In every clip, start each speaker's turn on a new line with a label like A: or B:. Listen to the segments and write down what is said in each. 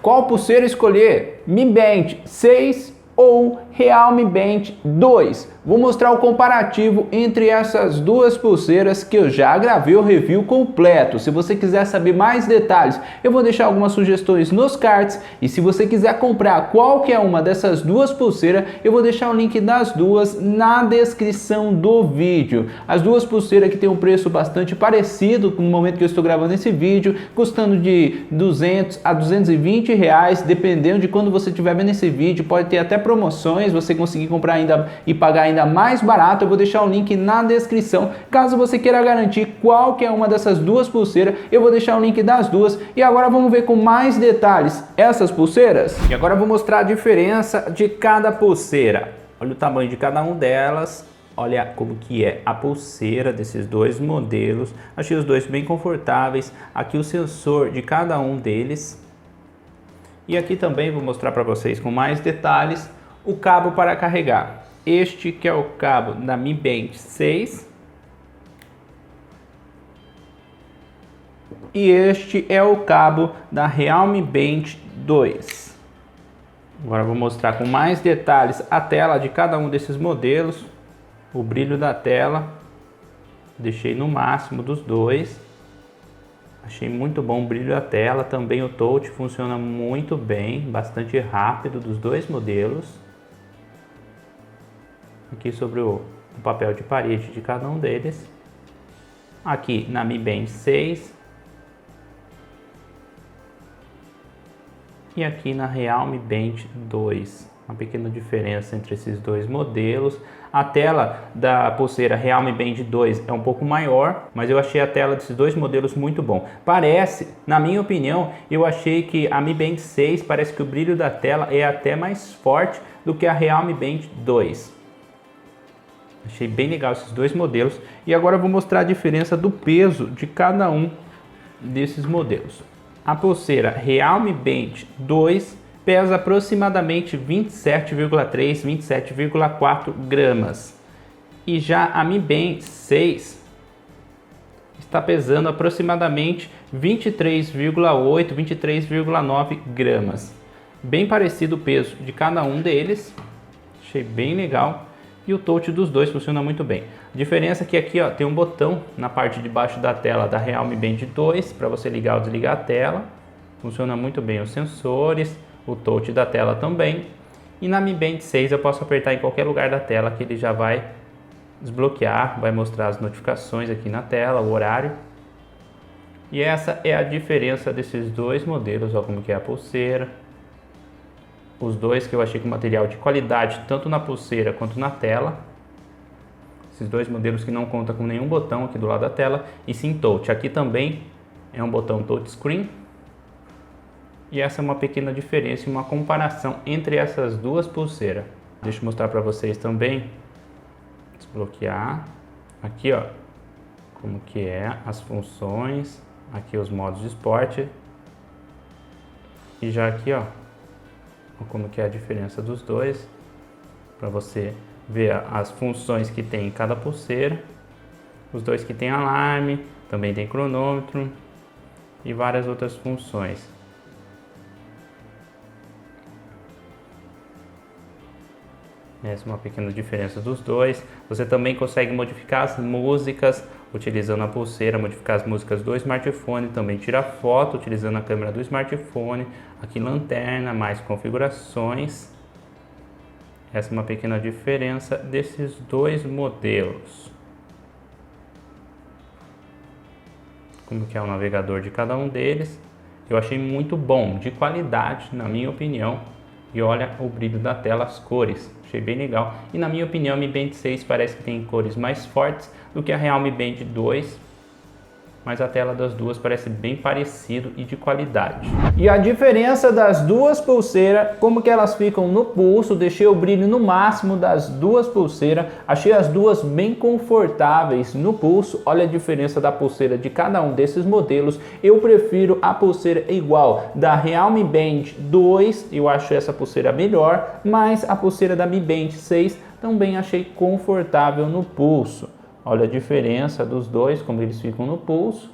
A: Qual pulseira escolher? Mi Band 6 ou Realme Band 2? Vou mostrar o comparativo entre essas duas pulseiras que eu já gravei o review completo. Se você quiser saber mais detalhes, eu vou deixar algumas sugestões nos cards. E se você quiser comprar qualquer uma dessas duas pulseiras, eu vou deixar o link das duas na descrição do vídeo. As duas pulseiras que tem um preço bastante parecido no momento que eu estou gravando esse vídeo, custando de 200 a 220 reais, dependendo de quando você estiver vendo esse vídeo. Pode ter até promoções, você conseguir comprar ainda e pagar ainda mais barato. Eu vou deixar o link na descrição. Caso você queira garantir qualquer uma dessas duas pulseiras, eu vou deixar o link das duas. E agora vamos ver com mais detalhes essas pulseiras. E agora eu vou mostrar a diferença de cada pulseira. Olha o tamanho de cada uma delas. Olha como que é a pulseira desses dois modelos. Achei os dois bem confortáveis. Aqui o sensor de cada um deles. E aqui também vou mostrar para vocês com mais detalhes o cabo para carregar. Este que é o cabo da Mi Band 6 e este é o cabo da Realme Band 2. Agora vou mostrar com mais detalhes a tela de cada um desses modelos. O brilho da tela deixei no máximo dos dois. Achei muito bom o brilho da tela. Também o touch funciona muito bem, bastante rápido dos dois modelos. Aqui sobre o papel de parede de cada um deles. Aqui na Mi Band 6. E aqui na Realme Band 2. Uma pequena diferença entre esses dois modelos. A tela da pulseira Realme Band 2 é um pouco maior, mas eu achei a tela desses dois modelos muito bom. Parece, na minha opinião, eu achei que a Mi Band 6 parece que o brilho da tela é até mais forte do que a Realme Band 2. Achei bem legal esses dois modelos. E agora eu vou mostrar a diferença do peso de cada um desses modelos. A pulseira Realme Band 2 pesa aproximadamente 27,3, 27,4 gramas. E já a Mi Band 6 está pesando aproximadamente 23,8, 23,9 gramas. Bem parecido o peso de cada um deles. Achei bem legal. E o touch dos dois funciona muito bem. A diferença é que aqui tem um botão na parte de baixo da tela da Realme Band 2 para você ligar ou desligar a tela. Funciona muito bem os sensores, o touch da tela também. E na Mi Band 6 eu posso apertar em qualquer lugar da tela que ele já vai desbloquear, vai mostrar as notificações aqui na tela, o horário. E essa é a diferença desses dois modelos. Olha como que é a pulseira. Os dois que eu achei com material de qualidade, tanto na pulseira quanto na tela. Esses dois modelos que não contam com nenhum botão aqui do lado da tela, e sim touch. Aqui também é um botão touchscreen. E essa é uma pequena diferença e uma comparação entre essas duas pulseiras. Deixa eu mostrar para vocês também. Desbloquear. Aqui, ó, como que é as funções. Aqui os modos de esporte. E já aqui, ó, como que é a diferença dos dois, para você ver as funções que tem em cada pulseira. Os dois que tem alarme, também tem cronômetro e várias outras funções. Essa é uma pequena diferença dos dois. Você também consegue modificar as músicas utilizando a pulseira, modificar as músicas do smartphone, também tirar foto utilizando a câmera do smartphone. Aqui lanterna, mais configurações. Essa é uma pequena diferença desses dois modelos. Como que é o navegador de cada um deles. Eu achei muito bom, de qualidade, na minha opinião. E olha o brilho da tela, as cores. Achei bem legal. E na minha opinião, a Mi Band 6 parece que tem cores mais fortes do que a Realme Band 2. Mas a tela das duas parece bem parecido e de qualidade. E a diferença das duas pulseiras, como que elas ficam no pulso, deixei o brilho no máximo das duas pulseiras, achei as duas bem confortáveis no pulso. Olha a diferença da pulseira de cada um desses modelos. Eu prefiro a pulseira igual da Realme Band 2, eu acho essa pulseira melhor, mas a pulseira da Mi Band 6 também achei confortável no pulso. Olha a diferença dos dois, como eles ficam no pulso.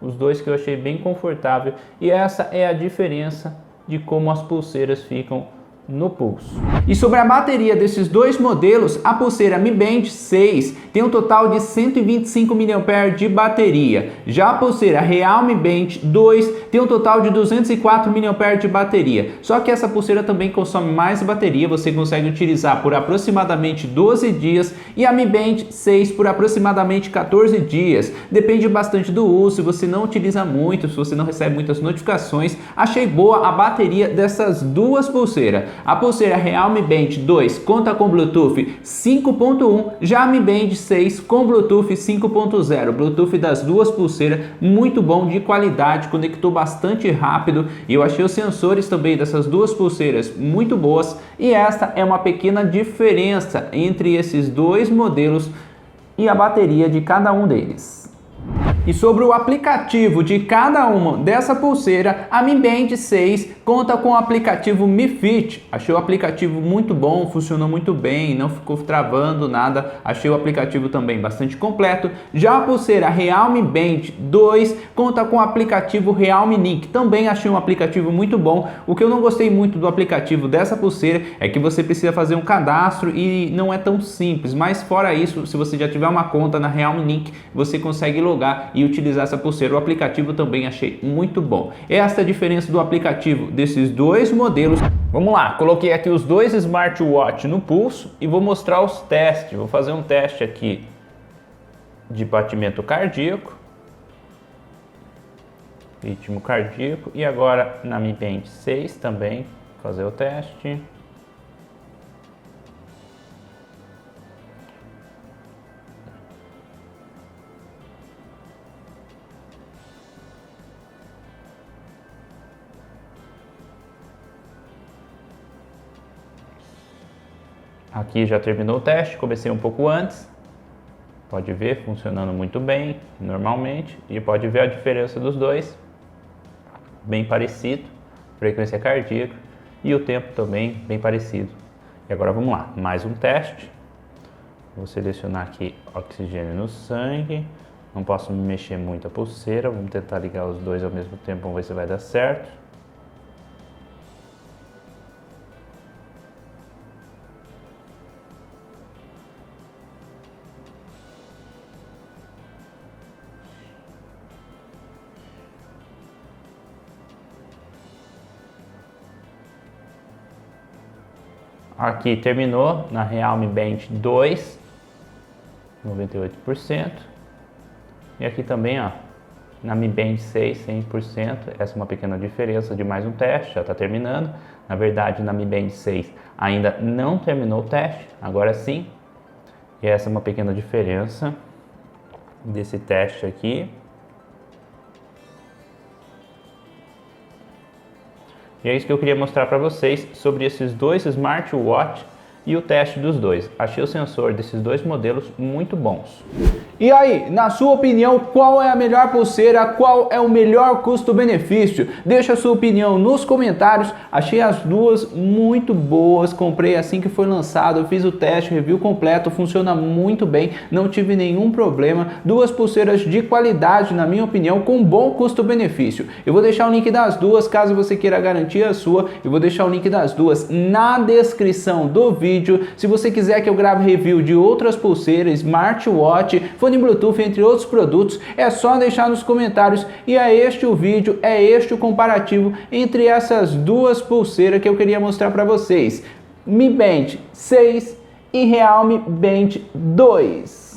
A: Os dois que eu achei bem confortável. E essa é a diferença de como as pulseiras ficam no pulso. E sobre a bateria desses dois modelos, a pulseira Mi Band 6 tem um total de 125 mAh de bateria. Já a pulseira Realme Band 2 tem um total de 204 mAh de bateria. Só que essa pulseira também consome mais bateria, você consegue utilizar por aproximadamente 12 dias e a Mi Band 6 por aproximadamente 14 dias. Depende bastante do uso, se você não utiliza muito, se você não recebe muitas notificações. Achei boa a bateria dessas duas pulseiras. A pulseira Realme Band 2 conta com Bluetooth 5.1, já a Mi Band 6 com Bluetooth 5.0. Bluetooth das duas pulseiras muito bom, de qualidade, conectou bastante rápido e eu achei os sensores também dessas duas pulseiras muito boas. E esta é uma pequena diferença entre esses dois modelos e a bateria de cada um deles. E sobre o aplicativo de cada uma dessa pulseira, a Mi Band 6 conta com o aplicativo Mi Fit. Achei o aplicativo muito bom, funcionou muito bem, não ficou travando nada. Achei o aplicativo também bastante completo. Já a pulseira Realme Band 2 conta com o aplicativo Realme Link. Também achei um aplicativo muito bom. O que eu não gostei muito do aplicativo dessa pulseira é que você precisa fazer um cadastro e não é tão simples. Mas fora isso, se você já tiver uma conta na Realme Link, você consegue logar e utilizar essa pulseira. O aplicativo também achei muito bom. Essa é a diferença do aplicativo desses dois modelos. Vamos lá, coloquei aqui os dois smartwatch no pulso e vou mostrar os testes. Vou fazer um teste aqui de batimento cardíaco, ritmo cardíaco, e agora na Mi Band 6 também fazer o teste. Aqui já terminou o teste, comecei um pouco antes. Pode ver, funcionando muito bem, normalmente. E pode ver a diferença dos dois. Bem parecido, frequência cardíaca. E o tempo também bem parecido. E agora vamos lá, mais um teste. Vou selecionar aqui oxigênio no sangue. Não posso me mexer muito a pulseira. Vamos tentar ligar os dois ao mesmo tempo, vamos ver se vai dar certo. Aqui terminou na Realme Band 2, 98%. E aqui também, ó, na Mi Band 6, 100%. Essa é uma pequena diferença de mais um teste, já está terminando. Na verdade, na Mi Band 6 ainda não terminou o teste, agora sim. E essa é uma pequena diferença desse teste aqui. E é isso que eu queria mostrar para vocês sobre esses dois smartwatch e o teste dos dois. Achei o sensor desses dois modelos muito bons. E aí, na sua opinião, qual é a melhor pulseira? Qual é o melhor custo-benefício? Deixa a sua opinião nos comentários. Achei as duas muito boas. Comprei assim que foi lançado. Eu fiz o teste, review completo. Funciona muito bem. Não tive nenhum problema. Duas pulseiras de qualidade, na minha opinião, com bom custo-benefício. Eu vou deixar o link das duas, caso você queira garantir a sua. Eu vou deixar o link das duas na descrição do vídeo. Se você quiser que eu grave review de outras pulseiras, smartwatch, fone Bluetooth, entre outros produtos, é só deixar nos comentários. E é este o vídeo, é este o comparativo entre essas duas pulseiras que eu queria mostrar para vocês. Mi Band 6 e Realme Band 2.